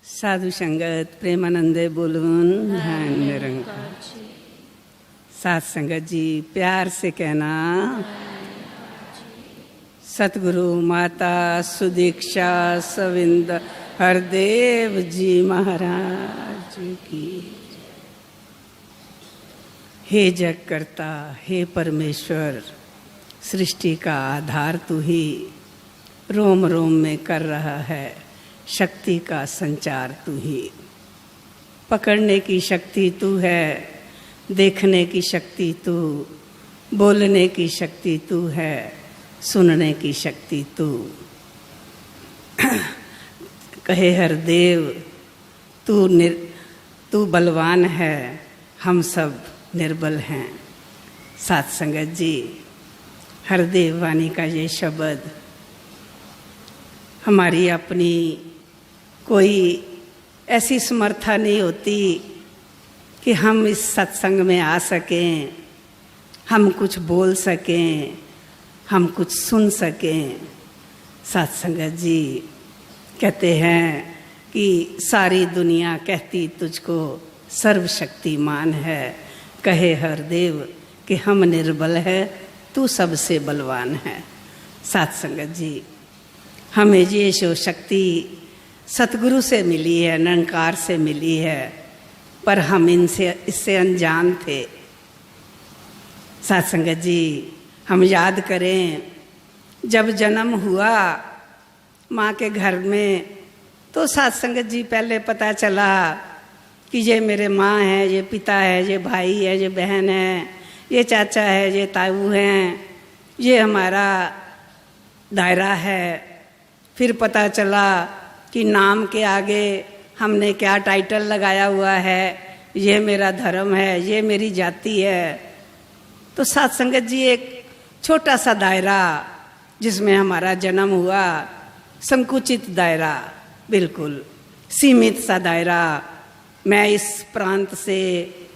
साधु संगत प्रेमानंदे बोलून ध्यान निरंकार। साथ संगत जी प्यार से कहना, सतगुरु माता सुदीक्षा सविंद हरदेव जी महाराज की। हे जग करता, हे परमेश्वर, सृष्टि का आधार तू ही, रोम रोम में कर रहा है शक्ति का संचार तू ही। पकड़ने की शक्ति तू है, देखने की शक्ति तू, बोलने की शक्ति तू है, सुनने की शक्ति तू। कहे हर देव तू बलवान है, हम सब निर्बल हैं। साथ संगत जी, हरदेव वाणी का ये शब्द हमारी अपनी कोई ऐसी समर्था नहीं होती कि हम इस सत्संग में आ सकें, हम कुछ बोल सकें, हम कुछ सुन सकें। साथ संगत जी कहते हैं कि सारी दुनिया कहती तुझको सर्वशक्तिमान है। कहे हर देव कि हम निर्बल है, तू सबसे बलवान है। साथ संगत जी, हमें ये जो शक्ति सतगुरु से मिली है, निरंकार से मिली है, पर हम इससे अनजान थे। साथ संगत जी, हम याद करें जब जन्म हुआ माँ के घर में, तो साथ संगत जी पहले पता चला कि ये मेरे माँ है, ये पिता है, ये भाई है, ये बहन है, ये चाचा है, ये ताऊ हैं, ये हमारा दायरा है। फिर पता चला कि नाम के आगे हमने क्या टाइटल लगाया हुआ है, ये मेरा धर्म है, ये मेरी जाति है। तो साथ संगत जी एक छोटा सा दायरा जिसमें हमारा जन्म हुआ, संकुचित दायरा, बिल्कुल सीमित सा दायरा। मैं इस प्रांत से,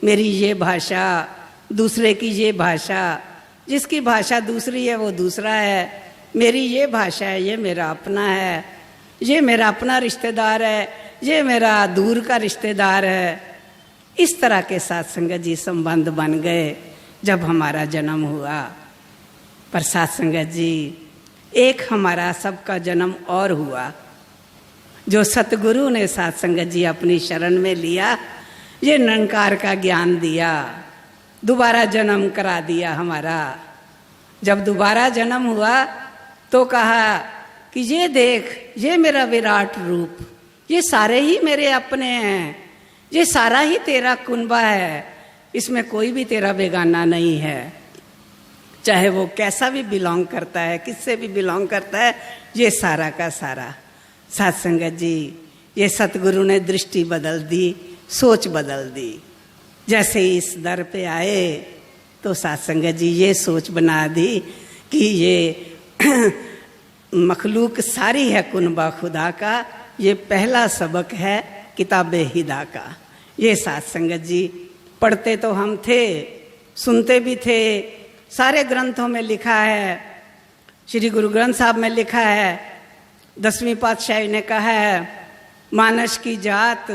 मेरी ये भाषा, दूसरे की ये भाषा, जिसकी भाषा दूसरी है वो दूसरा है, मेरी ये भाषा है, ये मेरा अपना है, ये मेरा अपना रिश्तेदार है, ये मेरा दूर का रिश्तेदार है। इस तरह के साथ संगत जी संबंध बन गए जब हमारा जन्म हुआ। पर साथ संगत जी, एक हमारा सबका जन्म और हुआ, जो सतगुरु ने साथ संगत जी अपनी शरण में लिया, ये निरंकार का ज्ञान दिया, दोबारा जन्म करा दिया हमारा। जब दोबारा जन्म हुआ तो कहा कि ये देख, ये मेरा विराट रूप, ये सारे ही मेरे अपने हैं, ये सारा ही तेरा कुनबा है, इसमें कोई भी तेरा बेगाना नहीं है। चाहे वो कैसा भी बिलोंग करता है, किससे भी बिलोंग करता है, ये सारा का सारा। साथ संगत जी, ये सतगुरु ने दृष्टि बदल दी, सोच बदल दी। जैसे ही इस दर पे आए तो साथ संगत जी ये सोच बना दी कि ये मखलूक सारी है कुनबा खुदा का, ये पहला सबक है किताबे हिदा का। ये साथ संगत जी पढ़ते तो हम थे, सुनते भी थे, सारे ग्रंथों में लिखा है, श्री गुरु ग्रंथ साहब में लिखा है, 10वीं पातशाही ने कहा है, मानस की जात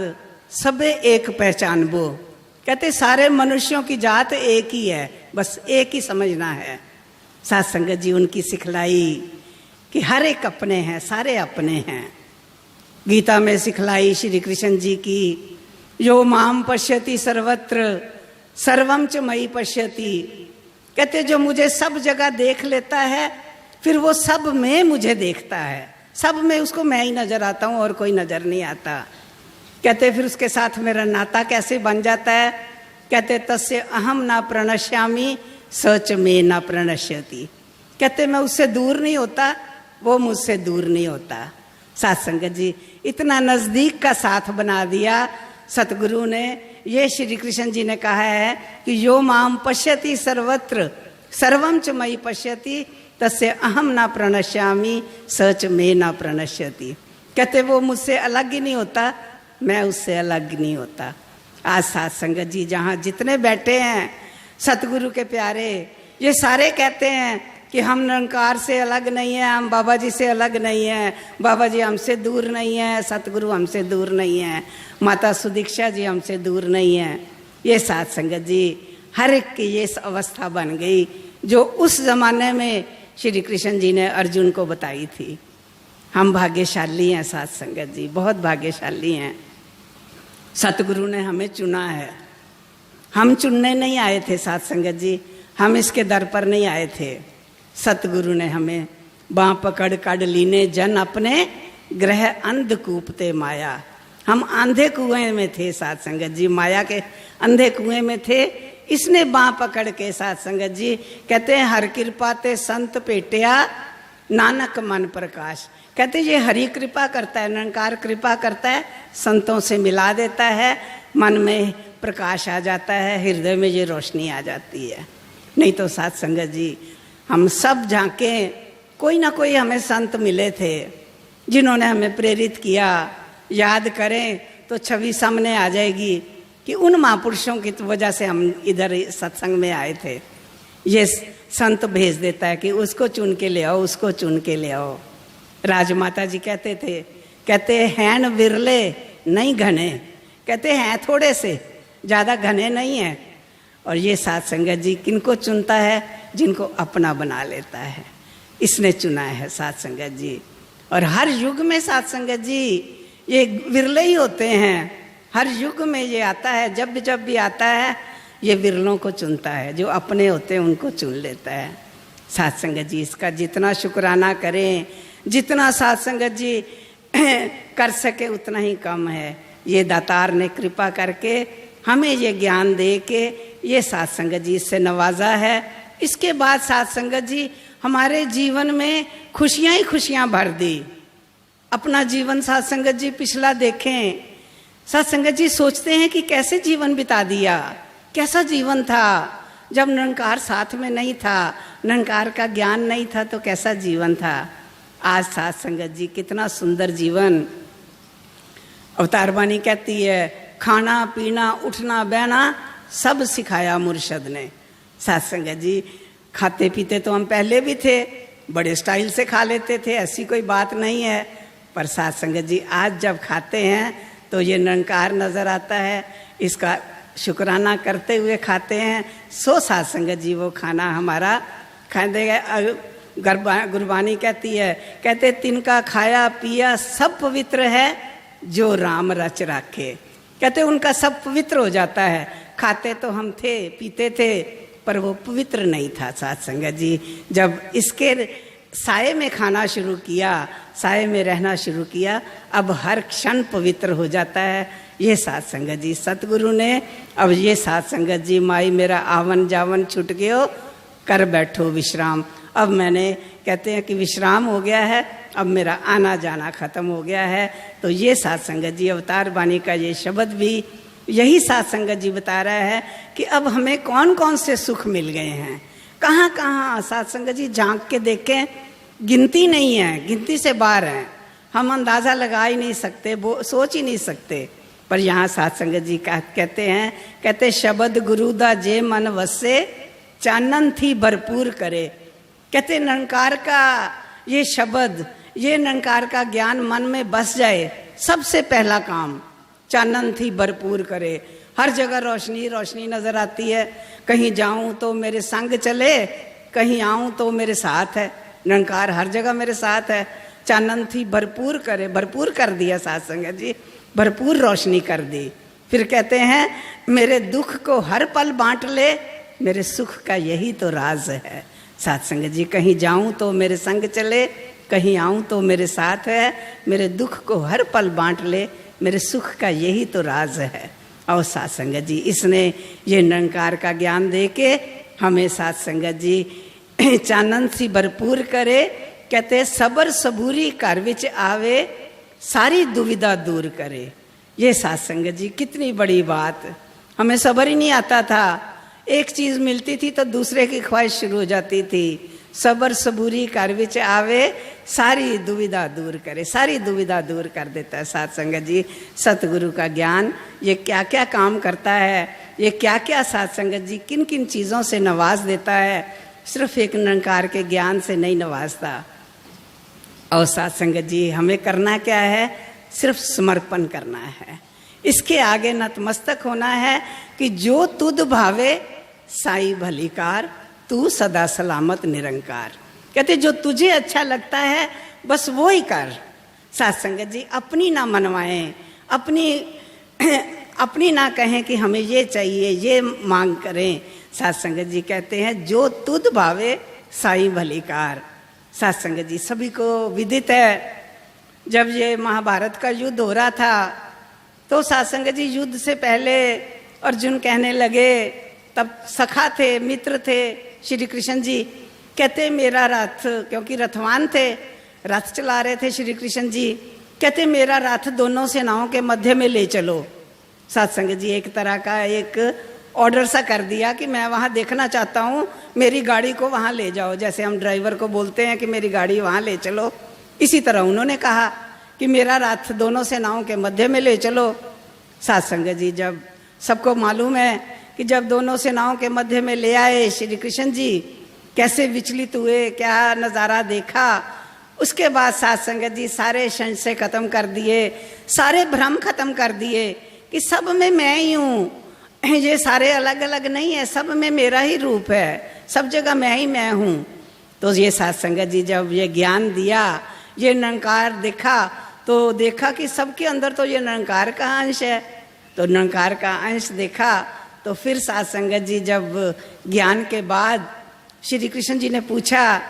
सबे एक पहचान बो। कहते सारे मनुष्यों की जात एक ही है, बस एक ही समझना है। साथ संगत जी उनकी सिखलाई कि हर एक अपने हैं, सारे अपने हैं। गीता में सिखलाई श्री कृष्ण जी की, यो माम पश्यति सर्वत्र सर्वम च मयि पश्यति। कहते जो मुझे सब जगह देख लेता है, फिर वो सब में मुझे देखता है, सब में उसको मैं ही नजर आता हूँ और कोई नजर नहीं आता। कहते फिर उसके साथ मेरा नाता कैसे बन जाता है? कहते तस्य अहम ना प्रणश्यामी सच में ना प्रणश्यति। कहते मैं उससे दूर नहीं होता, वो मुझसे दूर नहीं होता। साथ संगत जी इतना नजदीक का साथ बना दिया सतगुरु ने। ये श्री कृष्ण जी ने कहा है कि यो माम पश्यति सर्वत्र सर्वम च मयि पश्यति तस्य अहम ना प्रणश्यामी सच में ना प्रणश्यति। कहते वो मुझसे अलग ही नहीं होता, मैं उससे अलग नहीं होता। आज साथ संगत जी जहाँ जितने बैठे हैं सतगुरु के प्यारे, ये सारे कहते हैं कि हम निरंकार से अलग नहीं हैं, हम बाबा जी से अलग नहीं हैं, बाबा जी हमसे दूर नहीं हैं, सतगुरु हमसे दूर नहीं हैं, माता सुदीक्षा जी हमसे दूर नहीं हैं। ये साध संगत जी हर एक की ये अवस्था बन गई जो उस ज़माने में श्री कृष्ण जी ने अर्जुन को बताई थी। हम भाग्यशाली हैं साध संगत जी, बहुत भाग्यशाली हैं। सतगुरु ने हमें चुना है, हम चुनने नहीं आए थे साध संगत जी, हम इसके दर पर नहीं आए थे। सतगुरु ने हमें बाँ पकड़ कड़ लीने जन अपने ग्रह अंधकूपते माया। हम अंधे कुएं में थे साध संगत जी, माया के अंधे कुएं में थे। इसने बाँ पकड़ के साध संगत जी कहते हैं हर कृपा ते संत पेटिया नानक मन प्रकाश। कहते ये हरि कृपा करता है, निरंकार कृपा करता है, संतों से मिला देता है, मन में प्रकाश आ जाता है, हृदय में ये रोशनी आ जाती है। नहीं तो साध संगत जी हम सब झांके, कोई ना कोई हमें संत मिले थे जिन्होंने हमें प्रेरित किया। याद करें तो छवि सामने आ जाएगी कि उन महापुरुषों की वजह से हम इधर सत्संग में आए थे। ये संत भेज देता है कि उसको चुन के ले आओ, उसको चुन के ले आओ। राजमाता जी कहते थे, कहते हैं विरले नहीं घने, कहते हैं थोड़े से, ज़्यादा घने नहीं है। और ये साध संगत जी किनको चुनता है? जिनको अपना बना लेता है, इसने चुना है साध संगत जी। और हर युग में साध संगत जी ये विरले ही होते हैं, हर युग में ये आता है, जब भी आता है ये विरलों को चुनता है, जो अपने होते हैं उनको चुन लेता है साध संगत जी। इसका जितना शुक्राना करें, जितना साध संगत जी कर सके उतना ही कम है। ये दातार ने कृपा करके हमें ये ज्ञान दे के ये साध संगत जी से नवाजा है। इसके बाद साध संगत जी हमारे जीवन में खुशियां ही खुशियां भर दी। अपना जीवन साध संगत जी पिछला देखें, साध संगत जी सोचते हैं कि कैसे जीवन बिता दिया, कैसा जीवन था जब निरंकार साथ में नहीं था, निरंकार का ज्ञान नहीं था, तो कैसा जीवन था। आज साध संगत जी कितना सुंदर जीवन। अवतार वाणी कहती है खाना पीना उठना बहना सब सिखाया मुर्शद ने। साध संगत जी खाते पीते तो हम पहले भी थे, बड़े स्टाइल से खा लेते थे, ऐसी कोई बात नहीं है। पर साध संगत जी आज जब खाते हैं तो ये निरंकार नजर आता है, इसका शुक्राना करते हुए खाते हैं। सो साध संगत जी वो खाना हमारा खा देगा। गुरबानी कहती है, कहते तिनका खाया पिया सब पवित्र है जो राम रच राखे। कहते उनका सब पवित्र हो जाता है। खाते तो हम थे, पीते थे, पर वो पवित्र नहीं था साध संगत जी। जब इसके साये में खाना शुरू किया, साये में रहना शुरू किया, अब हर क्षण पवित्र हो जाता है। ये साध संगत जी सतगुरु ने, अब ये साध संगत जी माई मेरा आवन जावन छूट गयो, कर बैठो विश्राम। अब मैंने कहते हैं कि विश्राम हो गया है, अब मेरा आना जाना खत्म हो गया है। तो ये साध संगत जी अवतार वाणी का ये शब्द भी यही साध संगत जी बता रहा है कि अब हमें कौन कौन से सुख मिल गए हैं, कहाँ कहाँ। साध संगत जी झांक के देखें, गिनती नहीं है, गिनती से बाहर है, हम अंदाज़ा लगा ही नहीं सकते, सोच ही नहीं सकते। पर यहाँ साध संगत जी कहते हैं, कहते शब्द गुरु दा जे मन वसे चानन थी भरपूर करे। कहते निरंकार का ये शब्द, ये निरंकार का ज्ञान मन में बस जाए, सबसे पहला काम चानन थी भरपूर करे। हर जगह रोशनी रोशनी नजर आती है, कहीं जाऊं तो मेरे संग चले, कहीं आऊं तो मेरे साथ है। निरंकार हर जगह मेरे साथ है। चानन थी भरपूर करे, भरपूर कर दिया साध संगत जी, भरपूर रोशनी कर दी। फिर कहते हैं मेरे दुख को हर पल बांट ले, मेरे सुख का यही तो राज है। साध संगत जी कहीं जाऊं तो मेरे संग चले, कहीं आऊं तो मेरे साथ है, मेरे दुख को हर पल बांट ले, मेरे सुख का यही तो राज है। और साध संगत जी इसने ये निरंकार का ज्ञान दे के हमें साध संगत जी चानन सी भरपूर करे। कहते सबर सबूरी घर विच आवे, सारी दुविधा दूर करे। ये साध संगत जी कितनी बड़ी बात। हमें सबर ही नहीं आता था, एक चीज मिलती थी तो दूसरे की ख्वाहिश शुरू हो जाती थी। सबर सबूरी घर विच आवे, सारी दुविधा दूर करे, सारी दुविधा दूर कर देता है साध संगत जी। सतगुरु का ज्ञान ये क्या क्या काम करता है, ये क्या क्या साध संगत जी किन किन चीज़ों से नवाज देता है। सिर्फ एक निरंकार के ज्ञान से नहीं नवाजता। और साथ संगत जी, हमें करना क्या है? सिर्फ समर्पण करना है, इसके आगे नतमस्तक होना है कि जो तुध भावे साई भलीकार, तू सदा सलामत निरंकार। कहते जो तुझे अच्छा लगता है बस वो ही कर। साथ संगत जी, अपनी ना मनवाएं, अपनी ना कहें कि हमें ये चाहिए, ये मांग करें। साथ संगत जी कहते हैं जो तुध भावे साई भलीकार। साथ संगत जी, सभी को विदित है, जब ये महाभारत का युद्ध हो रहा था तो साथ संगत जी युद्ध से पहले अर्जुन कहने लगे, तब सखा थे, मित्र थे श्री कृष्ण जी, कहते मेरा रथ, क्योंकि रथवान थे, रथ चला रहे थे श्री कृष्ण जी, कहते मेरा रथ दोनों सेनाओं के मध्य में ले चलो। साथ संगत जी, एक तरह का एक ऑर्डर सा कर दिया कि मैं वहाँ देखना चाहता हूँ, मेरी गाड़ी को वहाँ ले जाओ। जैसे हम ड्राइवर को बोलते हैं कि मेरी गाड़ी वहाँ ले चलो, इसी तरह उन्होंने कहा कि मेरा रथ दोनों सेनाओं के मध्य में ले चलो। साथ संगत जी, जब सबको मालूम है कि जब दोनों सेनाओं के मध्य में ले आए श्री कृष्ण जी, कैसे विचलित हुए, क्या नज़ारा देखा। उसके बाद साथ संगत जी सारे संशय खत्म कर दिए, सारे भ्रम खत्म कर दिए कि सब में मैं ही हूँ, ये सारे अलग अलग नहीं है, सब में मेरा ही रूप है, सब जगह मैं ही मैं हूँ। तो ये साथ संगत जी जब ये ज्ञान दिया, ये निरंकार देखा, तो देखा कि सबके अंदर तो ये निरंकार का अंश है। तो निरंकार का अंश देखा तो फिर साथ संगत जी जब ज्ञान के बाद श्री कृष्ण जी ने पूछा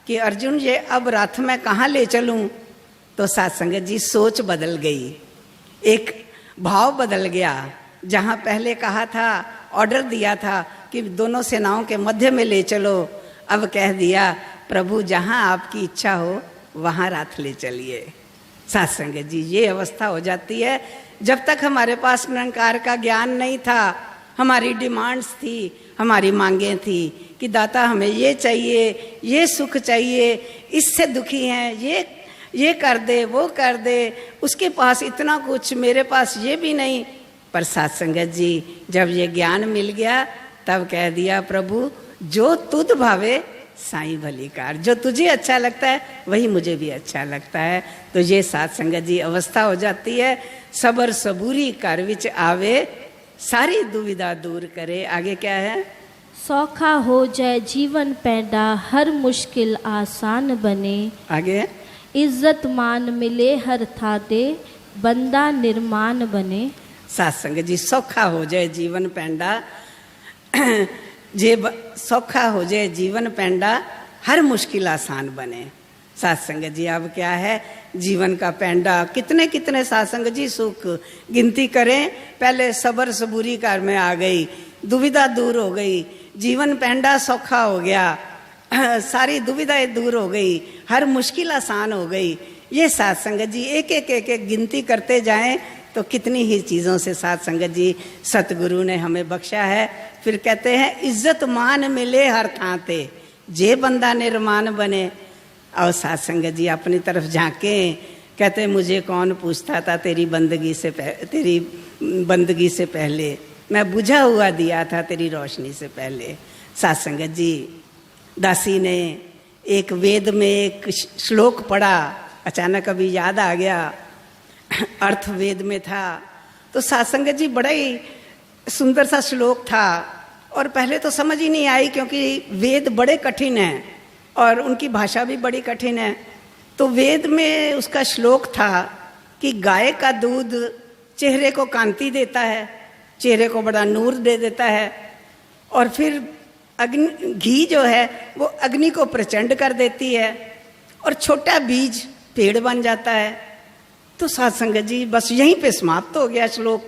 कि अर्जुन ये अब रथ में कहाँ ले चलूँ, तो साथ संगत जी सोच बदल गई, एक भाव बदल गया। जहाँ पहले कहा था, ऑर्डर दिया था कि दोनों सेनाओं के मध्य में ले चलो, अब कह दिया प्रभु जहाँ आपकी इच्छा हो वहाँ रथ ले चलिए। साथ संगत जी, ये अवस्था हो जाती है। जब तक हमारे पास निरंकार का ज्ञान नहीं था, हमारी डिमांड्स थी, हमारी मांगें थी कि दाता हमें ये चाहिए, ये सुख चाहिए, इससे दुखी हैं, ये कर दे, वो कर दे, उसके पास इतना कुछ, मेरे पास ये भी नहीं। पर साथ संगत जी जब ये ज्ञान मिल गया तब कह दिया प्रभु जो तुध भावे साई भलीकार, जो तुझे अच्छा लगता है वही मुझे भी अच्छा लगता है। तो ये साथ संगत जी अवस्था हो जाती है। सबर सबूरी कर विच आवे, सारी दुविधा दूर करे। आगे क्या है? सौखा हो जाए जीवन पैदा, हर मुश्किल आसान बने। आगे इज्जत मान मिले हर थाते, बंदा निर्माण बने। साथ संगत जी, सौखा हो जाए जीवन पैंडा, जे सौखा हो जाए जीवन पैंडा, हर मुश्किल आसान बने। साथ संगत जी, अब क्या है? जीवन का पैंडा कितने कितने साथ संगत जी सुख गिनती करें। पहले सबर सबूरी कार में आ गई, दुविधा दूर हो गई, जीवन पैंडा सौखा हो गया, सारी दुविधाएं दूर हो गई, हर मुश्किल आसान हो गई। ये साथ संगत जी एक एक गिनती करते जाएं तो कितनी ही चीज़ों से साथ संगत जी सतगुरु ने हमें बख्शा है। फिर कहते हैं इज्जत मान मिले हर थाते, जे बंदा निर्माण बने। और साथ संगत जी अपनी तरफ झांके, कहते मुझे कौन पूछता था तेरी बंदगी से पहले, मैं बुझा हुआ दिया था तेरी रोशनी से पहले। साथ संगत जी, दासी ने एक वेद में एक श्लोक पढ़ा, अचानक अभी याद आ गया, अर्थ वेद में था। तो साथ संगत जी बड़ा ही सुंदर सा श्लोक था और पहले तो समझ ही नहीं आई क्योंकि वेद बड़े कठिन हैं और उनकी भाषा भी बड़ी कठिन है। तो वेद में उसका श्लोक था कि गाय का दूध चेहरे को कांति देता है, चेहरे को बड़ा नूर दे देता है, और फिर घी जो है वो अग्नि को प्रचंड कर देती है, और छोटा बीज पेड़ बन जाता है। तो साथ संगत जी बस यहीं पे समाप्त हो गया श्लोक।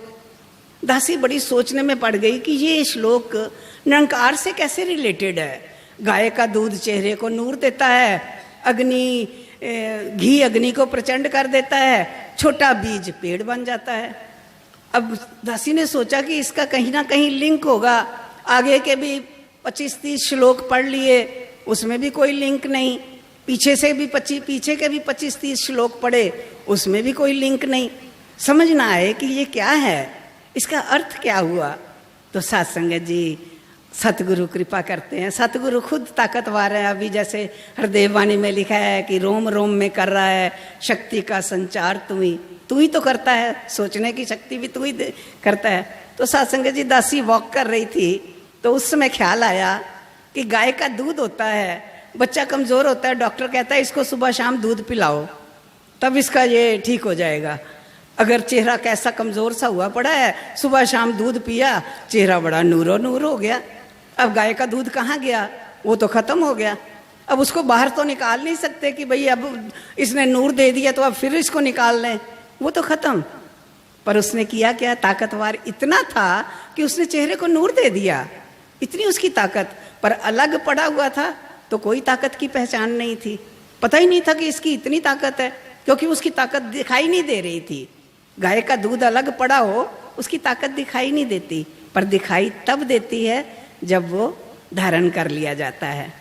दासी बड़ी सोचने में पड़ गई कि ये श्लोक निरंकार से कैसे रिलेटेड है। गाय का दूध चेहरे को नूर देता है, घी अग्नि को प्रचंड कर देता है, छोटा बीज पेड़ बन जाता है। अब दासी ने सोचा कि इसका कहीं ना कहीं लिंक होगा। आगे के भी 25-30 श्लोक पढ़ लिए, उसमें भी कोई लिंक नहीं। पीछे के भी 25-30 श्लोक पढ़े, उसमें भी कोई लिंक नहीं। समझ ना आए कि ये क्या है, इसका अर्थ क्या हुआ। तो साथ संगत जी सतगुरु कृपा करते हैं। सतगुरु खुद ताकतवर है। अभी जैसे हरदेव वाणी में लिखा है कि रोम रोम में कर रहा है शक्ति का संचार तू ही तो करता है, सोचने की शक्ति भी तू ही करता है। तो सत्संग जी दासी वॉक कर रही थी तो उस समय ख्याल आया कि गाय का दूध होता है, बच्चा कमजोर होता है, डॉक्टर कहता है इसको सुबह शाम दूध पिलाओ तब इसका ये ठीक हो जाएगा। अगर चेहरा कैसा कमजोर सा हुआ पड़ा है, सुबह शाम दूध पिया, चेहरा बड़ा नूरो नूर हो गया। अब गाय का दूध कहाँ गया? वो तो खत्म हो गया। अब उसको बाहर तो निकाल नहीं सकते कि भाई अब इसने नूर दे दिया तो अब फिर इसको निकाल लें, वो तो खत्म। पर उसने किया क्या? ताकतवर इतना था कि उसने चेहरे को नूर दे दिया, इतनी उसकी ताकत। पर अलग पड़ा हुआ था तो कोई ताकत की पहचान नहीं थी, पता ही नहीं था कि इसकी इतनी ताकत है, क्योंकि उसकी ताकत दिखाई नहीं दे रही थी। गाय का दूध अलग पड़ा हो उसकी ताकत दिखाई नहीं देती, पर दिखाई तब देती है जब वो धारण कर लिया जाता है।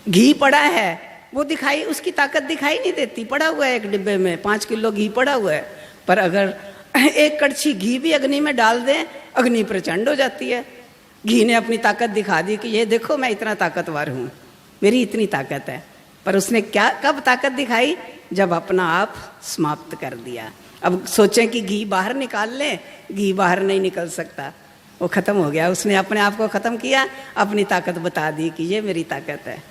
घी पड़ा है वो दिखाई, उसकी ताकत दिखाई नहीं देती, पड़ा हुआ है एक डिब्बे में 5 किलो घी पड़ा हुआ है, पर अगर एक कड़छी घी भी अग्नि में डाल दें अग्नि प्रचंड हो जाती है। घी ने अपनी ताकत दिखा दी कि ये देखो मैं इतना ताकतवर हूँ, मेरी इतनी ताकत है। पर उसने क्या कब ताकत दिखाई? जब अपना आप समाप्त कर दिया। अब सोचें कि घी बाहर निकाल लें, घी बाहर नहीं निकल सकता, वो खत्म हो गया। उसने अपने आप को खत्म किया, अपनी ताकत बता दी कि ये मेरी ताकत है।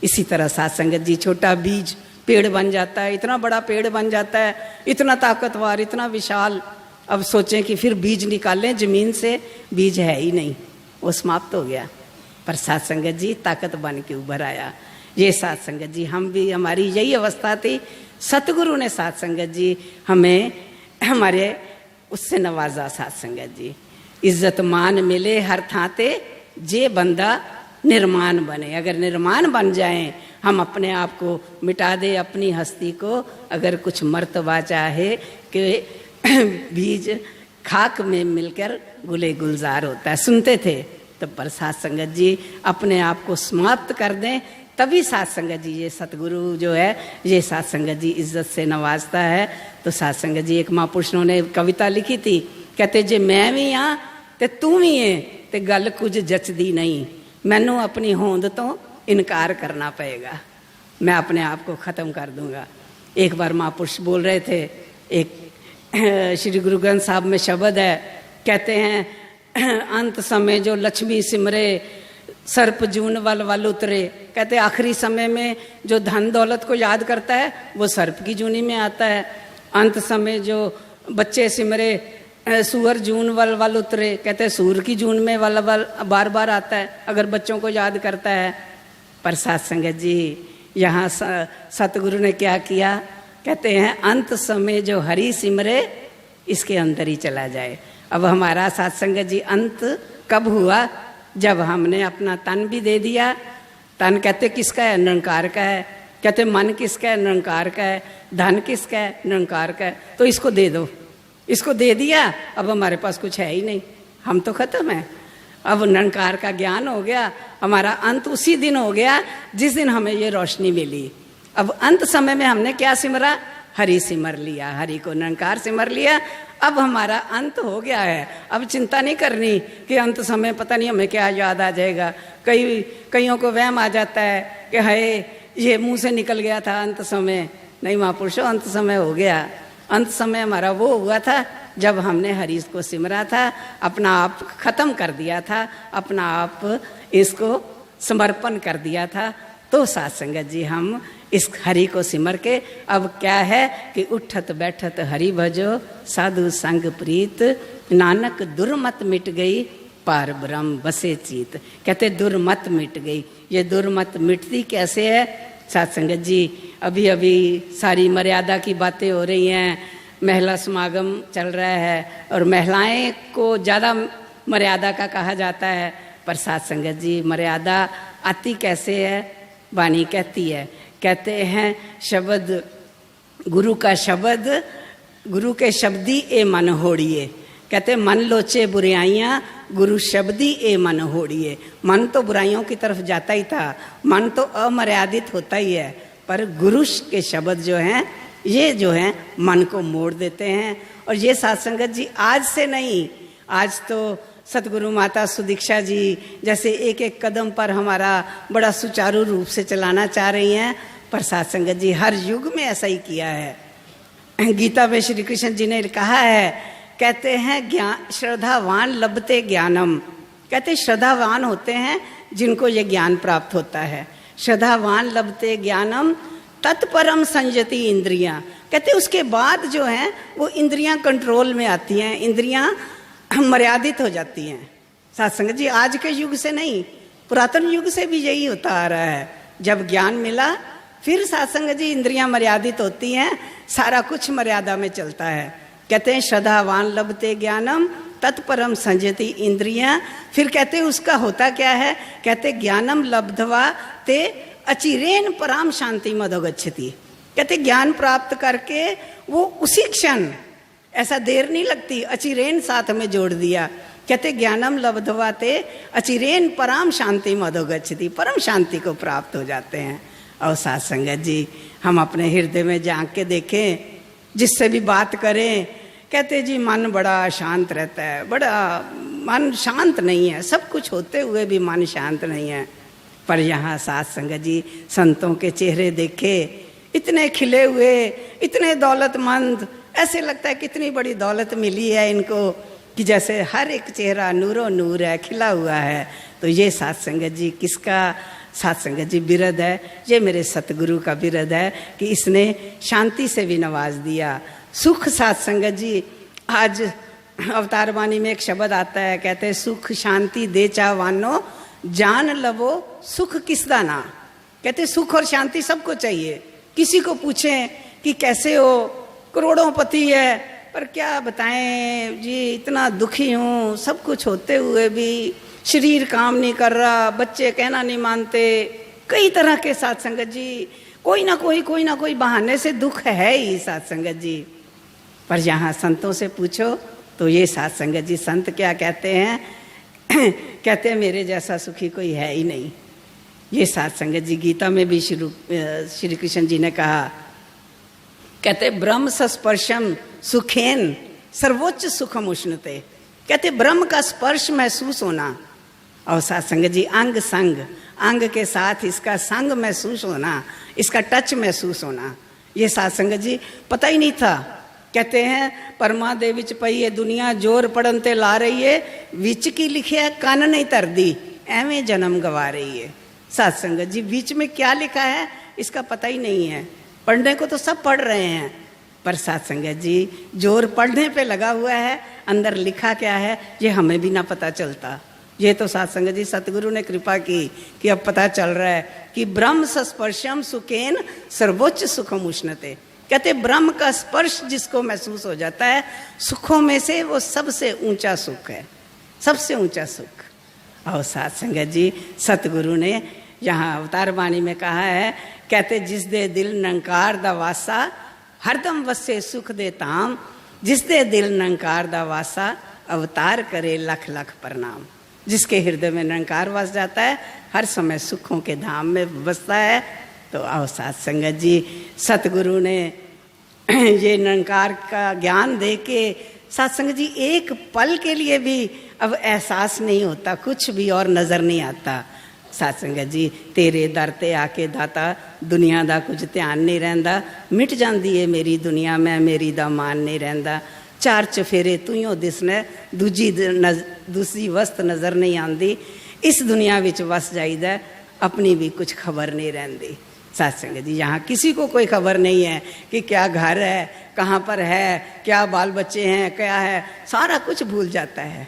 इसी तरह साथ संगत जी छोटा बीज पेड़ बन जाता है, इतना बड़ा पेड़ बन जाता है, इतना ताकतवर, इतना विशाल। अब सोचें कि फिर बीज निकालें जमीन से, बीज है ही नहीं, वो समाप्त हो गया। पर साथ संगत जी ताकत बन के उभर आया। ये साथ संगत जी हम भी, हमारी यही अवस्था थी। सतगुरु ने साथ संगत जी हमें हमारे उससे नवाजा। साथ संगत जी इज्जत मान मिले हर थाते, जे बंदा निर्माण बने। अगर निर्माण बन जाएं, हम अपने आप को मिटा दे अपनी हस्ती को। अगर कुछ मर्तबा चाहे कि बीज खाक में मिलकर गुले गुलजार होता है, सुनते थे। तो पर साथ संगत जी अपने आप को समाप्त कर दें, तभी साथ संगत जी ये सतगुरु जो है ये साथ संगत जी इज्जत से नवाजता है। तो साथ संगत जी एक महापुरुषों ने कविता लिखी थी, कहते जे मैं भी हाँ ते तू भी है ते गल कुछ जचदी नहीं, मैनू अपनी होंद तो इनकार करना पड़ेगा, मैं अपने आप को ख़त्म कर दूंगा। एक बार महापुरुष बोल रहे थे, एक श्री गुरु ग्रंथ साहब में शब्द है, कहते हैं अंत समय जो लक्ष्मी सिमरे सर्प जून वल वल उतरे। कहते आखिरी समय में जो धन दौलत को याद करता है वो सर्प की जूनी में आता है। अंत समय जो बच्चे सिमरे सूअर जून वल वल उतरे, कहते सूर की जून में वल वल बार बार आता है अगर बच्चों को याद करता है। पर साथ संगत जी यहाँ सतगुरु ने क्या किया? कहते हैं अंत समय जो हरि सिमरे इसके अंदर ही चला जाए। अब हमारा साथ संगत जी अंत कब हुआ? जब हमने अपना तन भी दे दिया। तन कहते किसका है? निरंकार का है। कहते मन किसका है? निरंकार का है। धन किसका है? निरंकार का है। तो इसको दे दो, इसको दे दिया, अब हमारे पास कुछ है ही नहीं, हम तो खत्म है। अब निरंकार का ज्ञान हो गया, हमारा अंत उसी दिन हो गया जिस दिन हमें ये रोशनी मिली। अब अंत समय में हमने क्या सिमरा? हरि सिमर लिया, हरि को निरंकार सिमर लिया। अब हमारा अंत हो गया है। अब चिंता नहीं करनी कि अंत समय पता नहीं हमें क्या याद आ जाएगा। कईयों को वहम आ जाता है कि हाय ये मुंह से निकल गया था अंत समय। नहीं महापुरुषों, अंत समय हो गया। अंत समय हमारा वो हुआ था जब हमने हरि को सिमरा था, अपना आप खत्म कर दिया था, अपना आप इसको समर्पण कर दिया था। तो साथ संगत जी हम इस हरि को सिमर के अब क्या है कि उठत बैठत हरि भजो, साधु संग प्रीत, नानक दुर्मत मिट गई, पार ब्रह्म बसे चीत। कहते दुर्मत मिट गई। ये दुर्मत मिटती कैसे है? साथ संगत जी अभी अभी सारी मर्यादा की बातें हो रही हैं, महिला समागम चल रहा है और महिलाएं को ज़्यादा मर्यादा का कहा जाता है। पर साथ संगत जी मर्यादा आती कैसे है? वाणी कहती है, कहते हैं शब्द गुरु का शब्द, गुरु के शब्दी ए मन होड़िए। कहते मन लोचे बुराइयाँ, गुरु शब्दी ए मन होड़िए। मन तो बुराइयों की तरफ जाता ही था, मन तो अमर्यादित होता ही है, पर गुरु के शब्द जो हैं ये जो हैं मन को मोड़ देते हैं। और ये साथ संगत जी आज से नहीं, आज तो सतगुरु माता सुदीक्षा जी जैसे एक एक कदम पर हमारा बड़ा सुचारू रूप से चलाना चाह रही हैं, पर साध संगत जी हर युग में ऐसा ही किया है। गीता में श्री कृष्ण जी ने कहा है, कहते हैं ज्ञान श्रद्धावान लभते ज्ञानम, कहते श्रद्धावान होते हैं जिनको ये ज्ञान प्राप्त होता है। श्रद्धावान लभते ज्ञानम तत्परम संयति इंद्रियां, कहते उसके बाद जो है वो इंद्रियां कंट्रोल में आती हैं, इंद्रियां मर्यादित हो जाती हैं। साथ संगत जी आज के युग से नहीं, पुरातन युग से भी यही होता आ रहा है। जब ज्ञान मिला फिर साथ संगत जी इंद्रियां मर्यादित होती हैं, सारा कुछ मर्यादा में चलता है। कहते हैं श्रद्धावान लभते ज्ञानम तत्परम संजति इंद्रियां, फिर कहते उसका होता क्या है, कहते ज्ञानम लब्धवा ते अचिरेन पराम शांति मदोगच्छति, कहते ज्ञान प्राप्त करके वो उसी क्षण, ऐसा देर नहीं लगती, अचिरेन साथ में जोड़ दिया, कहते ज्ञानम लब्धवा ते अचिरेन पराम शांति मदोगच्छति, परम शांति को प्राप्त हो जाते हैं। और साथ संगत जी हम अपने हृदय में झांक के देखें, जिससे भी बात करें, कहते जी मन बड़ा शांत रहता है, बड़ा मन शांत नहीं है, सब कुछ होते हुए भी मन शांत नहीं है। पर यहाँ साथ संगत जी संतों के चेहरे देखे, इतने खिले हुए, इतने दौलतमंद, ऐसे लगता है कितनी बड़ी दौलत मिली है इनको, कि जैसे हर एक चेहरा नूरो नूर है, खिला हुआ है। तो ये साथ संगत जी किसका साथ संगत जी बिरद है, ये मेरे सतगुरु का बिरद है कि इसने शांति से भी नवाज दिया। सुख साथ संगत जी, आज अवतार वाणी में एक शब्द आता है, कहते हैं सुख शांति दे चाहवानो जान लवो सुख किसदा ना, कहते सुख और शांति सबको चाहिए। किसी को पूछें कि कैसे हो, करोड़ों पति है, पर क्या बताएं जी, इतना दुखी हूँ, सब कुछ होते हुए भी शरीर काम नहीं कर रहा, बच्चे कहना नहीं मानते, कई तरह के साथ संगत जी, कोई ना कोई बहाने से दुख है ही साथ संगत जी। पर यहाँ संतों से पूछो तो ये साथ संगत जी संत क्या कहते हैं, कहते हैं मेरे जैसा सुखी कोई है ही नहीं। ये साथ संगत जी गीता में भी श्री कृष्ण जी ने कहा, कहते ब्रह्म सस्पर्शम सुखेन सर्वोच्च सुखम उष्णते, कहते ब्रह्म का स्पर्श महसूस होना, और साथ संगत जी अंग संग, अंग के साथ इसका संग महसूस होना, इसका टच महसूस होना, ये साथ संगत जी पता ही नहीं था। कहते हैं परमा दे विच पई है दुनिया जोर पड़न ते ला रही है, विच की लिखे है कान नहीं तर दी एवें जन्म गवा रही है। साथ संगत जी बीच में क्या लिखा है इसका पता ही नहीं है, पढ़ने को तो सब पढ़ रहे हैं, पर साथ संगत जी जोर पढ़ने पे लगा हुआ है, अंदर लिखा क्या है ये हमें भी ना पता चलता। ये तो साथ संगत जी सतगुरु ने कृपा की कि अब पता चल रहा है कि ब्रह्म स्पर्शम सुखेन सर्वोच्च सुखम उष्णते, कहते ब्रह्म का स्पर्श जिसको महसूस हो जाता है, सुखों में से वो सबसे ऊंचा सुख है, सबसे ऊंचा सुख। और साथ संगत जी सतगुरु ने यहाँ अवतार वाणी में कहा है, कहते जिस दे दिल नंकार दा वासा हरदम वसे सुख दे ताम, जिस दे दिल नंकार दा वासा अवतार करे लख लख प्रणाम। जिसके हृदय में निरंकार वस जाता है हर समय सुखों के धाम में बसता है। तो आओ साथ संगत जी सतगुरु ने ये निरंकार का ज्ञान दे के साथ संगत जी एक पल के लिए भी अब एहसास नहीं होता, कुछ भी और नज़र नहीं आता। साथ संगत जी तेरे दर ते आके दाता दुनिया दा कुछ ध्यान नहीं रहिंदा, मिट जांदी है मेरी दुनिया में मेरी दा मान नहीं रहिंदा, चार चफेरे तुइयों दिसने दूसरी वस्त नज़र नहीं आती, इस दुनिया विच वस जाइदा अपनी भी कुछ खबर नहीं रहती। साथ संगत जी यहाँ किसी को कोई खबर नहीं है कि क्या घर है, कहाँ पर है, क्या बाल बच्चे हैं, क्या है, सारा कुछ भूल जाता है।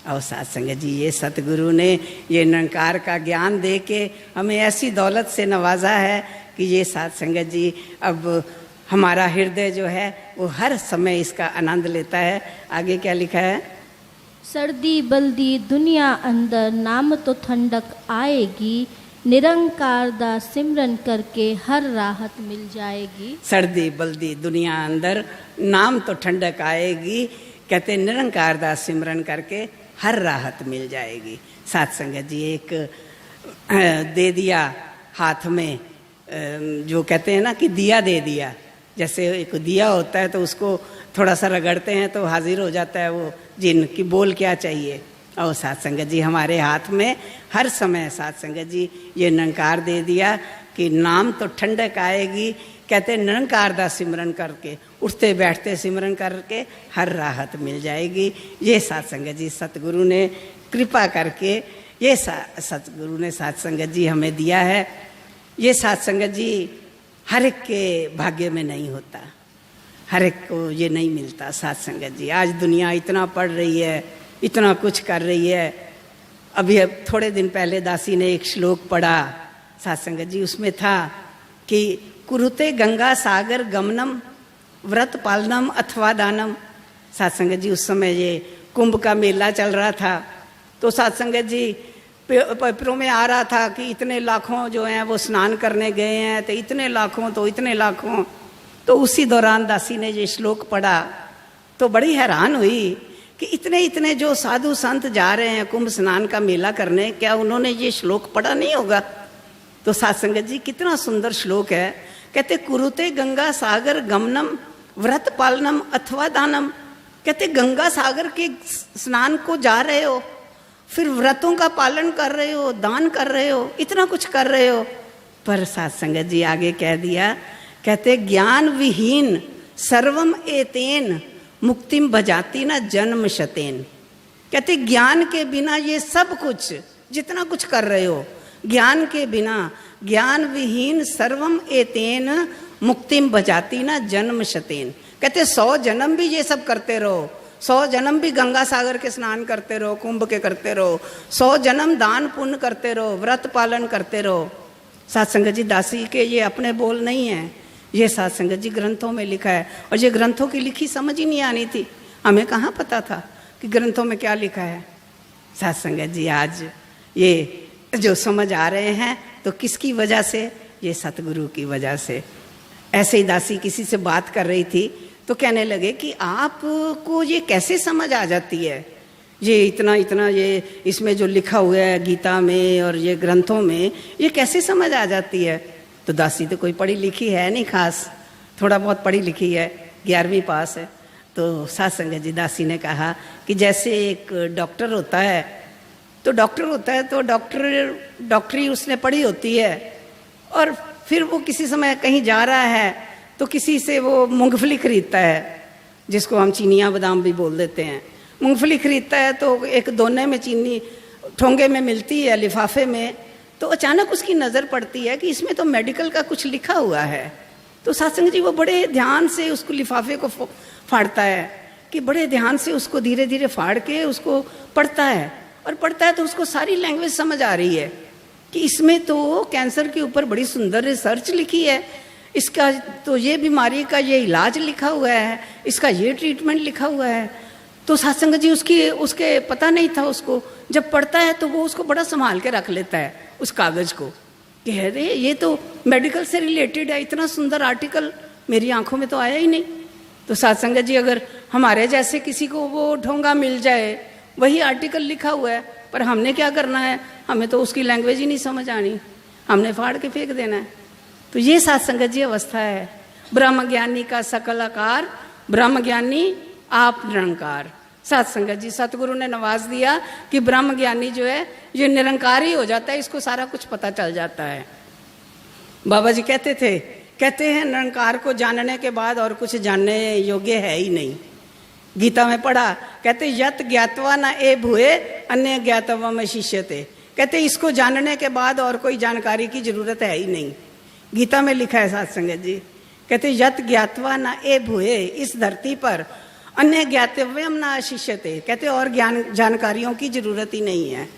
और साथ संगत जी ये सतगुरु ने ये निरंकार का ज्ञान दे के हमें ऐसी दौलत से नवाजा है कि ये साथ संगत जी अब हमारा हृदय जो है वो हर समय इसका आनंद लेता है। आगे क्या लिखा है, सर्दी बल्दी दुनिया अंदर नाम तो ठंडक आएगी, निरंकार दा सिमरन करके हर राहत मिल जाएगी। सर्दी बल्दी दुनिया अंदर नाम तो ठंडक आएगी, कहते निरंकार दा सिमरन करके हर राहत मिल जाएगी। साथ संगत जी एक दे दिया हाथ में, जो कहते हैं ना कि दिया दे दिया, जैसे एक दिया होता है तो उसको थोड़ा सा रगड़ते हैं तो हाजिर हो जाता है वो जिन की बोल क्या चाहिए, और साथ संगत जी हमारे हाथ में हर समय साथ संगत जी ये निरंकार दे दिया कि नाम तो ठंडक आएगी। कहते निरंकार दा सिमरन करके उठते बैठते सिमरन करके हर राहत मिल जाएगी। ये साथ संगत जी सतगुरु ने कृपा करके ये सतगुरु ने साथ संगत जी हमें दिया है। ये साथ संगत जी हर एक के भाग्य में नहीं होता, हर एक को ये नहीं मिलता साथ संगत जी। आज दुनिया इतना पढ़ रही है, इतना कुछ कर रही है। अभी अब थोड़े दिन पहले दासी ने एक श्लोक पढ़ा साथ संगत जी, उसमें था कि कुरुते गंगा सागर गमनम व्रत पालनम अथवा दानम। साथ संगत जी उस समय ये कुंभ का मेला चल रहा था, तो साथ संगत जी पेपरों में आ रहा था कि इतने लाखों जो हैं वो स्नान करने गए हैं, तो इतने लाखों तो इतने लाखों। तो उसी दौरान दासी ने ये श्लोक पढ़ा तो बड़ी हैरान हुई कि इतने इतने जो साधु संत जा रहे हैं कुंभ स्नान का मेला करने, क्या उन्होंने ये श्लोक पढ़ा नहीं होगा? तो साथ संगत जी कितना सुंदर श्लोक है। कहते कुरुते गंगा सागर गमनम व्रत पालनम अथवा दानम। कहते गंगा सागर के स्नान को जा रहे हो, फिर व्रतों का पालन कर रहे हो, दान कर रहे हो, इतना कुछ कर रहे हो। पर साथ संगत जी आगे कह दिया, कहते ज्ञान विहीन सर्वम एतेन मुक्तिम भजाती ना जन्म शतेन। कहते ज्ञान के बिना ये सब कुछ जितना कुछ कर रहे हो, ज्ञान के बिना, ज्ञान विहीन सर्वम एतेन मुक्तिम भजाती ना जन्म शतेन। कहते 100 जन्म भी ये सब करते रहो, 100 जन्म भी गंगा सागर के स्नान करते रहो, कुंभ के करते रहो, 100 जन्म दान पुण्य करते रहो, व्रत पालन करते रहो। साथ संगत जी दासी के ये अपने बोल नहीं है, ये साथ संगत जी ग्रंथों में लिखा है। और ये ग्रंथों की लिखी समझ ही नहीं आनी थी, हमें कहाँ पता था कि ग्रंथों में क्या लिखा है। साथ संगत जी आज ये जो समझ आ रहे हैं तो किसकी वजह से? ये सतगुरु की वजह से। ऐसे ही दासी किसी से बात कर रही थी तो कहने लगे कि आपको ये कैसे समझ आ जाती है, ये इतना इतना ये इसमें जो लिखा हुआ है गीता में और ये ग्रंथों में, ये कैसे समझ आ जाती है? तो दासी तो कोई पढ़ी लिखी है नहीं खास, थोड़ा बहुत पढ़ी लिखी है, 11वीं पास है। तो साथ संगत जी दासी ने कहा कि जैसे एक डॉक्टर होता है, तो डॉक्टर होता है तो डॉक्टरी उसने पढ़ी होती है, और फिर वो किसी समय कहीं जा रहा है तो किसी से वो मूंगफली खरीदता है, जिसको हम चीनियाँ बादाम भी बोल देते हैं। मूंगफली खरीदता है तो एक दोने में चीनी ठोंगे में मिलती है, लिफाफे में, तो अचानक उसकी नज़र पड़ती है कि इसमें तो मेडिकल का कुछ लिखा हुआ है। तो सत्संग जी वो बड़े ध्यान से उसको लिफाफे को फाड़ता है, कि बड़े ध्यान से उसको धीरे धीरे फाड़ के उसको पढ़ता है, और पढ़ता है तो उसको सारी लैंग्वेज समझ आ रही है कि इसमें तो कैंसर के ऊपर बड़ी सुंदर रिसर्च लिखी है, इसका तो ये बीमारी का ये इलाज लिखा हुआ है, इसका ये ट्रीटमेंट लिखा हुआ है। तो सत्संग जी उसके पता नहीं था उसको, जब पढ़ता है तो वो उसको बड़ा संभाल के रख लेता है उस कागज को, कि अरे ये तो मेडिकल से रिलेटेड है, इतना सुंदर आर्टिकल मेरी आंखों में तो आया ही नहीं। तो सत्संग जी अगर हमारे जैसे किसी को वो ढोंगा मिल जाए, वही आर्टिकल लिखा हुआ है, पर हमने क्या करना है, हमें तो उसकी लैंग्वेज ही नहीं समझ आनी, हमने फाड़ के फेंक देना है। तो ये सत्संग जी अवस्था है। ब्रह्म ज्ञानी का सकल आकार, ब्रह्म ज्ञानी आप निरंकार। सत्संगत जी सतगुरु ने नवाज दिया कि ब्रह्म ज्ञानी जो है ये निरंकार ही हो जाता है, इसको सारा कुछ पता चल जाता है। बाबा जी कहते हैं निरंकार को जानने के बाद और कुछ जानने योग्य है ही नहीं। गीता में पढ़ा, कहते यत ज्ञातवा न ए भूए अन्य ज्ञातवा में शिष्यते। कहते इसको जानने के बाद और कोई जानकारी की जरूरत है ही नहीं। गीता में लिखा है सत्संगत जी, कहते यत ज्ञातवा न ए भूए, इस धरती पर अन्य ज्ञातव्यम न शिष्यते। कहते और ज्ञान जानकारियों की जरूरत ही नहीं है।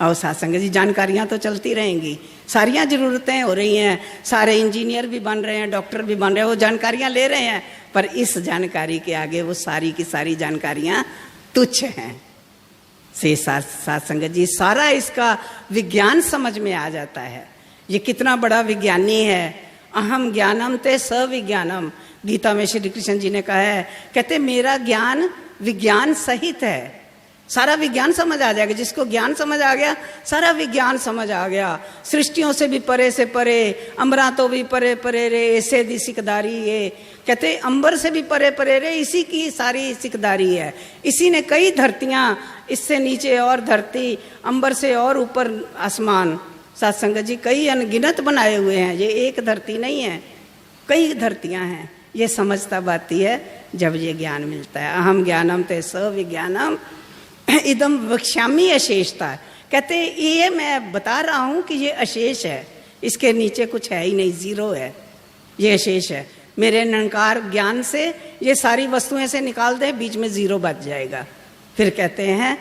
और सत्संग जी जानकारियां तो चलती रहेंगी, सारियां जरूरतें हो रही हैं, सारे इंजीनियर भी बन रहे हैं, डॉक्टर भी बन रहे हैं, वो जानकारियां ले रहे हैं, पर इस जानकारी के आगे वो सारी की सारी जानकारियां तुच्छ हैं। से सत्संग जी सारा इसका विज्ञान समझ में आ जाता है। ये कितना बड़ा विज्ञानी है। अहम ज्ञानम ते सविज्ञानम, गीता में श्री कृष्ण जी ने कहा है, कहते मेरा ज्ञान विज्ञान सहित है, सारा विज्ञान समझ आ जाएगा। जिसको ज्ञान समझ आ गया, सारा विज्ञान समझ आ गया। सृष्टियों से भी परे से परे, अम्बरा तो भी परे परे रे, ऐसे दी सिकदारी ये। कहते अंबर से भी परे परे रे, इसी की सारी सिकदारी है। इसी ने कई धरतियां, इससे नीचे और धरती, अंबर से और ऊपर आसमान। साथ संगत जी, कई अनगिनत बनाए हुए हैं, ये एक धरती नहीं है, कई धरतियां हैं। ये समझ तब आती है जब ये ज्ञान मिलता है। अहम ज्ञानम ते स विज्ञानम इदम वक्ष्यामि अशेषता। कहते ये मैं बता रहा हूं कि ये अशेष है, इसके नीचे कुछ है ही नहीं, जीरो है, ये अशेष है। मेरे निरंकार ज्ञान से ये सारी वस्तुएं से निकाल दे, बीच में जीरो बच जाएगा। फिर कहते हैं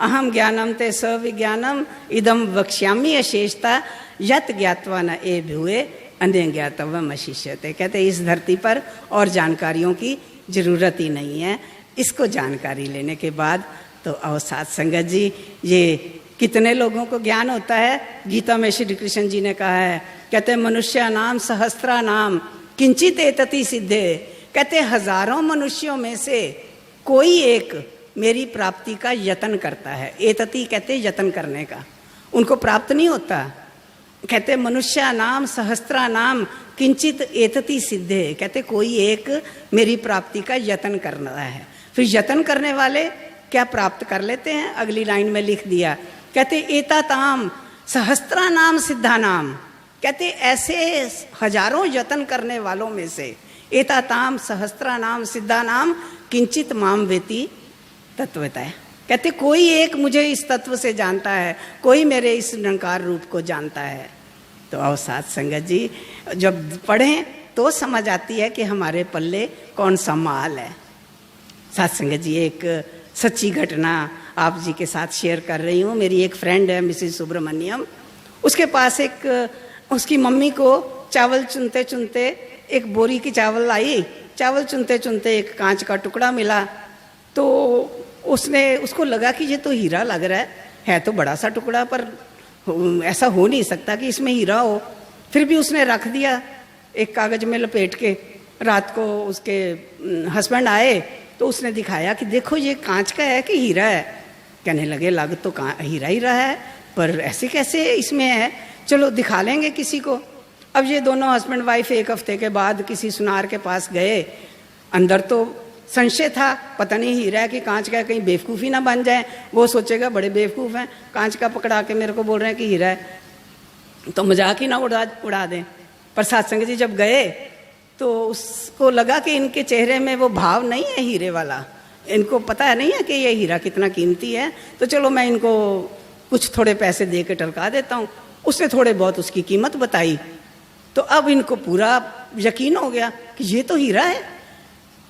अहम ज्ञानम ते स विज्ञानम इदम वक्ष्यामि अशेषता यत ज्ञात्वा न ए भुए अन्य ज्ञातव्यम अशिष्यते। कहते इस धरती पर और जानकारियों की जरूरत ही नहीं है। इसको जानकारी लेने के बाद तो आओ साथ संगत जी, ये कितने लोगों को ज्ञान होता है। गीता में श्री कृष्ण जी ने कहा है, कहते मनुष्य नाम सहस्त्रा नाम किंचित एतति सिद्धे। कहते हजारों मनुष्यों में से कोई एक मेरी प्राप्ति का यत्न करता है। एतति कहते यत्न करने का, उनको प्राप्त नहीं होता। कहते मनुष्य नाम सहस्त्रा नाम किंचित एतति सिद्धे। कहते कोई एक मेरी प्राप्ति का यत्न कर रहा है। फिर यत्न करने वाले क्या प्राप्त कर लेते हैं? अगली लाइन में लिख दिया, कहते एता ताम सहस्त्रा नाम सिद्धा नाम। कहते ऐसे हजारों यत्न करने वालों में से एता ताम सहस्त्रा नाम सिद्धा नाम किंचित माम वेति तत्वतः। कहते कोई एक मुझे इस तत्व से जानता है, कोई मेरे इस निरंकार रूप को जानता है। तो आओ साथ संगत जी, जब पढ़ें तो समझ आती है कि हमारे पल्ले कौन सा माल है। साथ संगत जी, एक सच्ची घटना आप जी के साथ शेयर कर रही हूँ। मेरी एक फ्रेंड है मिसेस सुब्रमण्यम, उसके पास उसकी मम्मी को चावल चुनते चुनते एक बोरी की चावल आई। चावल चुनते चुनते एक कांच का टुकड़ा मिला, तो उसको लगा कि ये तो हीरा लग रहा है तो बड़ा सा टुकड़ा, पर ऐसा हो नहीं सकता कि इसमें हीरा हो। फिर भी उसने रख दिया एक कागज में लपेट के। रात को उसके हस्बैंड आए तो उसने दिखाया कि देखो ये कांच का है कि हीरा है। कहने लगे लग तो हीरा ही रहा है, पर ऐसे कैसे इसमें है, चलो दिखा लेंगे किसी को। अब ये दोनों हस्बैंड वाइफ एक हफ्ते के बाद किसी सुनार के पास गए। अंदर तो संशय था, पता नहीं हीरा है कि कांच का है, कहीं बेवकूफ़ी ना बन जाए। वो सोचेगा बड़े बेवकूफ़ हैं, कांच का पकड़ा के मेरे को बोल रहे हैं कि हीरा है, तो मजाक ही ना उड़ा दें। पर सत्संग जी जब गए तो उसको लगा कि इनके चेहरे में वो भाव नहीं है हीरे वाला, इनको पता नहीं है कि ये हीरा कितना कीमती है, तो चलो मैं इनको कुछ थोड़े पैसे दे के टलका देता हूँ। उसने थोड़े बहुत उसकी कीमत बताई, तो अब इनको पूरा यकीन हो गया कि ये तो हीरा है,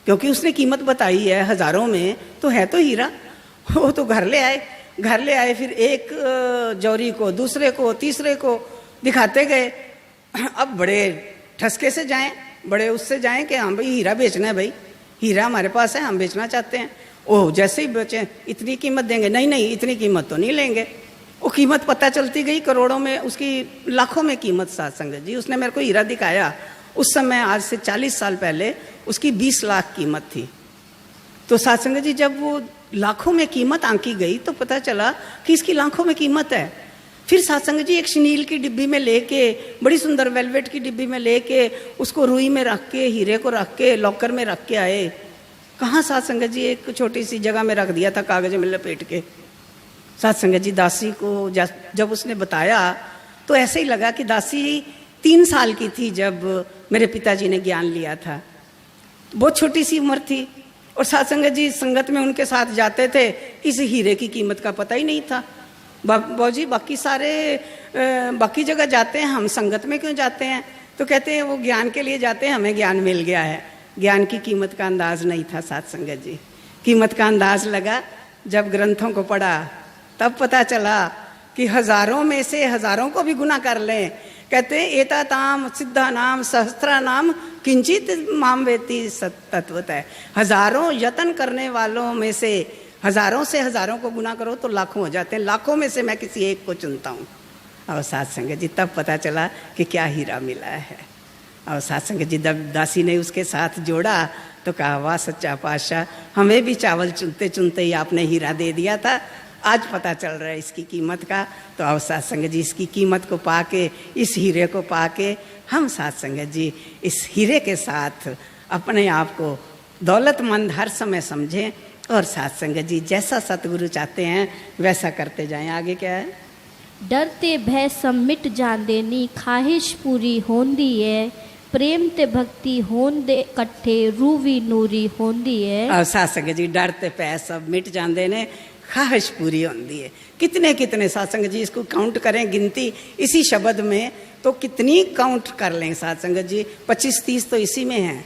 क्योंकि उसने कीमत बताई है हजारों में, तो है तो हीरा। वो तो घर ले आए, फिर एक जौहरी को, दूसरे को, तीसरे को दिखाते गए। अब बड़े ठसके से जाएं, बड़े उससे जाएं कि हाँ भाई हीरा बेचना है, भाई हीरा हमारे पास है, हम बेचना चाहते हैं। ओह जैसे ही बेचें इतनी कीमत देंगे, नहीं इतनी कीमत तो नहीं लेंगे। वो कीमत पता चलती गई करोड़ों में, उसकी लाखों में कीमत। साथ संगत जी, उसने मेरे को हीरा दिखाया। उस समय आज से 40 साल पहले उसकी 20 लाख कीमत थी। तो साथ संगत जी जब वो लाखों में कीमत आंकी गई तो पता चला कि इसकी लाखों में कीमत है। फिर साथ संगत जी एक शनील की डिब्बी में लेके, बड़ी सुंदर वेलवेट की डिब्बी में लेके, उसको रुई में रख के, हीरे को रख के, लॉकर में रख के आए। कहाँ साथ संगत जी, एक छोटी सी जगह में रख दिया था कागज में लपेट के। साथ संगत जी दासी को जब उसने बताया तो ऐसे ही लगा कि दासी 3 साल की थी जब मेरे पिताजी ने ज्ञान लिया था। बहुत छोटी सी उम्र थी। और साथ संगत जी संगत में उनके साथ जाते थे, इस हीरे की कीमत का पता ही नहीं था। बाबूजी बाकी जगह जाते हैं, हम संगत में क्यों जाते हैं? तो कहते हैं वो ज्ञान के लिए जाते हैं, हमें ज्ञान मिल गया है। ज्ञान की कीमत का अंदाज नहीं था साथ संगत जी। कीमत का अंदाज लगा जब ग्रंथों को पढ़ा, तब पता चला कि हजारों में से हजारों को भी गुना कर लें। कहते हैं एता ताम सिद्धा नाम सहस्त्रा नाम किंचित माम वेति तत्वतः। हजारों यत्न करने वालों में से हजारों को गुना करो तो लाखों हो जाते हैं। लाखों में से मैं किसी एक को चुनता हूँ। और साथ संगत जी तब पता चला कि क्या हीरा मिला है। और साथ संगत जी दासी ने उसके साथ जोड़ा, तो कहा वाह सच्चा पातशाह, हमें भी चावल चुनते चुनते ही आपने हीरा दे दिया था, आज पता चल रहा है इसकी कीमत का। तो अब साथ संगत जी इसकी कीमत को पाके, इस हीरे को पाके हम साथ संगत जी इस हीरे के साथ अपने आप को दौलतमंद हर समय समझें और साथ संगत जी जैसा सतगुरु चाहते हैं वैसा करते जाएं। आगे क्या है? डरते भय सब मिट जांदे नी, ख्वाहिश पूरी होंदी है, प्रेम ते भक्ति होंदे कट्ठे, रूवी नूरी होंदी है। और साथ संगत जी डरते भय सब मिट जांदे ने, ख्वाहिश पूरी होंदी है। कितने कितने साथ संगत जी इसको काउंट करें, गिनती इसी शब्द में तो कितनी काउंट कर लें साथ संगत जी, 25-30 तो इसी में है।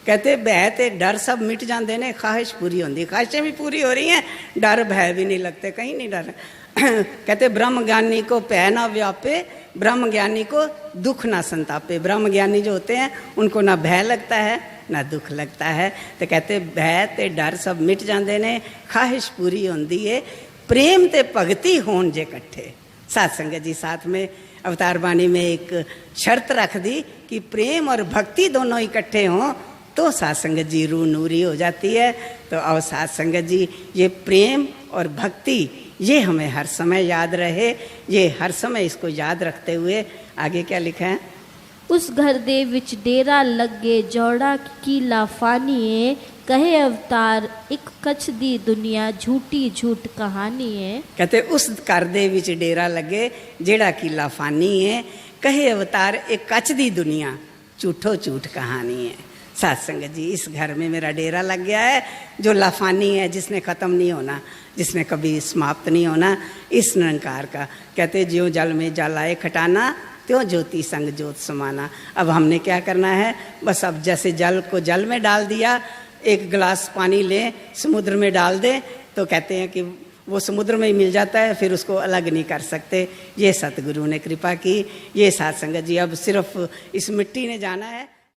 कहते भय ते डर सब मिट जाते ने, ख्वाहिश पूरी होती, ख्वाहिशें भी पूरी हो रही हैं, डर भय भी नहीं लगते, कहीं नहीं डर। कहते ब्रह्म ज्ञानी को भय ना व्यापे, ब्रह्म ज्ञानी को दुख ना संतापे। ब्रह्म ज्ञानी जो होते हैं उनको ना भय लगता है ना दुख लगता है। तो कहते भय ते डर सब मिट जाते ने, ख्वाहिश पूरी होती है, प्रेम ते भगती होन जे कट्ठे। साथ संगत जी साथ में अवतार बानी में एक शर्त रख दी कि प्रेम और भक्ति दोनों इकट्ठे हों तो साथ संगत जी रूह नूरी हो जाती है। तो अब साथ संगत जी ये प्रेम और भक्ति ये हमें हर समय याद रहे, ये हर समय इसको याद रखते हुए आगे क्या लिखा है? उस घर दे विच डेरा लगे, जौड़ा की लाफानी है, कहे अवतार एक कच्छ दी दुनिया, झूठी झूठ कहानी है। कहते उस घर दे विच डेरा लगे जेड़ा की लाफानी है, कहे अवतार एक कच्छ दी दुनिया, झूठो झूठ कहानी है। साथ संगत जी इस घर में मेरा डेरा लग गया है जो लाफानी है, जिसने ख़त्म नहीं होना, जिसने कभी समाप्त नहीं होना, इस निरंकार का। कहते ज्यों जल में जल आए खटाना, त्यों ज्योति संग ज्योत समाना। अब हमने क्या करना है? बस अब जैसे जल को जल में डाल दिया, एक गिलास पानी लें समुद्र में डाल दें तो कहते हैं कि वो समुद्र में ही मिल जाता है, फिर उसको अलग नहीं कर सकते। ये सतगुरु ने कृपा की। ये साथ संगत जी अब सिर्फ इस मिट्टी ने जाना है।